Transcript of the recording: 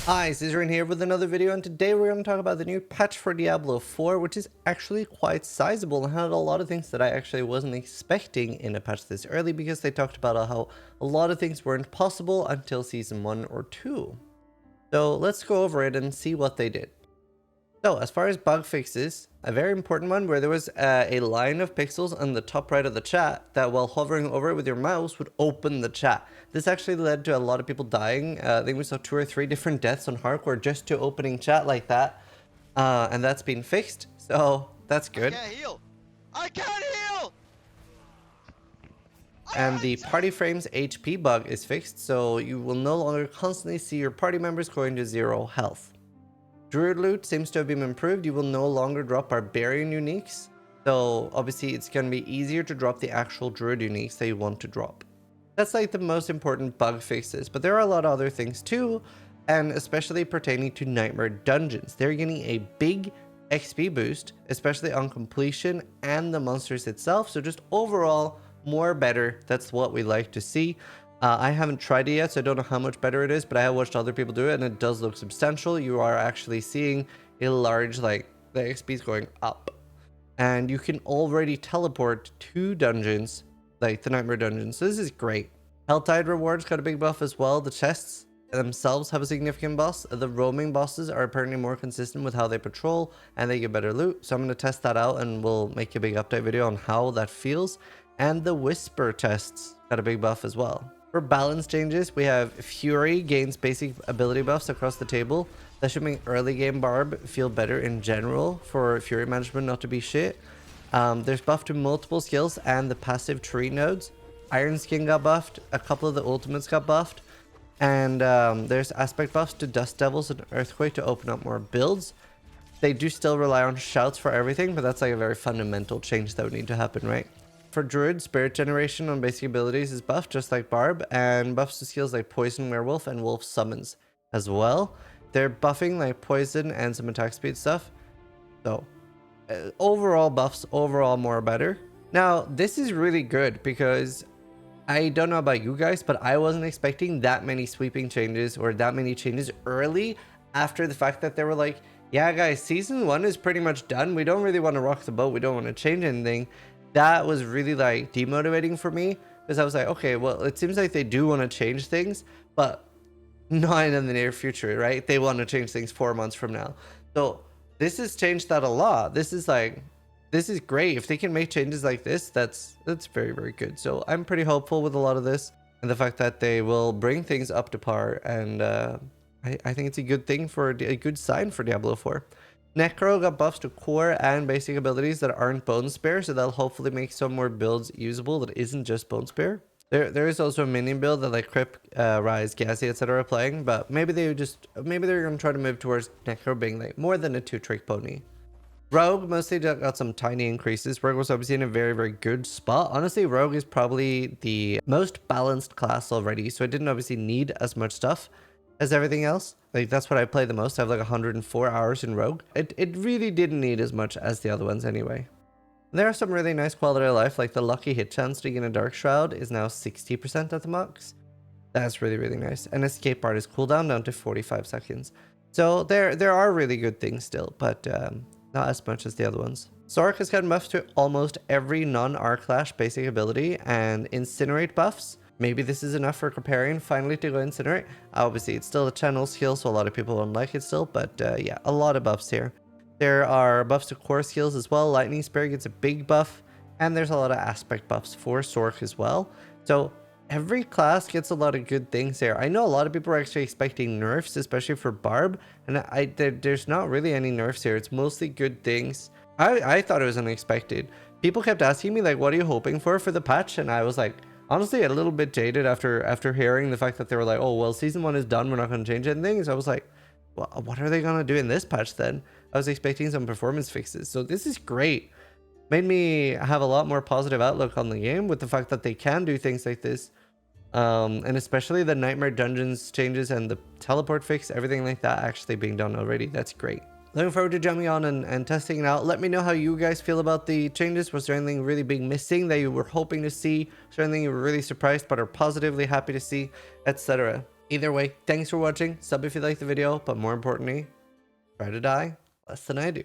Hi, Zizaran here with another video, and today we're going to talk about the new patch for Diablo 4, which is actually quite sizable and had a lot of things that I actually wasn't expecting in a patch this early, because they talked about how a lot of things weren't possible until Season 1 or 2. So let's go over it and see what they did. So as far as bug fixes, a very important one where there was a line of pixels on the top right of the chat that while hovering over it with your mouse would open the chat. This actually led to a lot of people dying. I think we saw 2 or 3 different deaths on hardcore just to opening chat like that. And that's been fixed, so that's good. I can't heal! I can't heal! And the party frames HP bug is fixed, so you will no longer constantly see your party members going to 0 health. Druid loot seems to have been improved. You will no longer drop Barbarian uniques. So obviously it's going to be easier to drop the actual Druid uniques that you want to drop. That's like the most important bug fixes, but there are a lot of other things too, and especially pertaining to Nightmare Dungeons. They're getting a big XP boost, especially on completion and the monsters itself. So just overall, more better. That's what we like to see. I haven't tried it yet, so I don't know how much better it is, but I have watched other people do it, and it does look substantial. You are actually seeing a large, like, the XP is going up. And you can already teleport to dungeons, like the Nightmare Dungeons. So this is great. Helltide rewards got a big buff as well. The chests themselves have a significant buff. The roaming bosses are apparently more consistent with how they patrol, and they get better loot. So I'm going to test that out, and we'll make a big update video on how that feels. And the Whisper tests got a big buff as well. For balance changes, we have Fury gains basic ability buffs across the table. That should make early game Barb feel better in general for Fury management not to be shit. There's buff to multiple skills and the passive tree nodes. Iron Skin got buffed. A couple of the ultimates got buffed. And there's aspect buffs to Dust Devils and Earthquake to open up more builds. They do still rely on shouts for everything, but that's like a very fundamental change that would need to happen, right? For Druid, Spirit Generation on basic abilities is buffed, just like Barb, and buffs to skills like Poison Werewolf and Wolf Summons as well. They're buffing like Poison and some attack speed stuff. So, overall buffs, overall more better. Now, this is really good because I don't know about you guys, but I wasn't expecting that many sweeping changes or that many changes early after the fact that they were like, yeah guys, Season 1 is pretty much done. We don't really want to rock the boat. We don't want to change anything. That was really like demotivating for me, because I was like, okay, well, it seems like they do want to change things, but not in the near future, right? They want to change things 4 months from now. So this has changed that a lot. This is great. If they can make changes like this, that's very, very good. So I'm pretty hopeful with a lot of this, and the fact that they will bring things up to par. And I think it's a good thing, for a good sign for Diablo 4. Necro got buffs to core and basic abilities that aren't Bone Spare, so that'll hopefully make some more builds usable that isn't just Bone Spare. There is also a minion build that like Crypt, Rise, Gassy, etc. are playing, but maybe they're gonna try to move towards Necro being like more than a 2-trick pony. Rogue mostly got some tiny increases. Rogue was obviously in a very, very good spot. Honestly, Rogue is probably the most balanced class already, so it didn't obviously need as much stuff as everything else. Like, that's what I play the most. I have like 104 hours in Rogue. It really didn't need as much as the other ones anyway. There are some really nice quality of life, like the lucky hit chance to get a Dark Shroud is now 60% at the max. That's really, really nice. And escape artist cooldown down to 45 seconds. So there are really good things still, but not as much as the other ones. Sork has gotten buffs to almost every non-Arclash basic ability, and Incinerate buffs. Maybe this is enough for Barbarian finally to go Incinerate. Obviously, it's still a channel skill, so a lot of people don't like it still, but yeah, a lot of buffs here. There are buffs to core skills as well. Lightning Spear gets a big buff, and there's a lot of aspect buffs for Sork as well. So every class gets a lot of good things there. I know a lot of people are actually expecting nerfs, especially for Barb, and there's not really any nerfs here. It's mostly good things. I thought it was unexpected. People kept asking me, like, what are you hoping for the patch? And I was like, honestly, a little bit jaded after hearing the fact that they were like, oh, well, Season 1 is done. We're not going to change anything. So I was like, well, what are they going to do in this patch then? I was expecting some performance fixes. So this is great. Made me have a lot more positive outlook on the game with the fact that they can do things like this. And especially the Nightmare Dungeons changes and the teleport fix, everything like that actually being done already. That's great. Looking forward to jumping on and testing it out. Let me know how you guys feel about the changes. Was there anything really big missing that you were hoping to see? Was there anything you were really surprised but are positively happy to see, etc.? Either way, thanks for watching. Sub if you liked the video, but more importantly, try to die less than I do.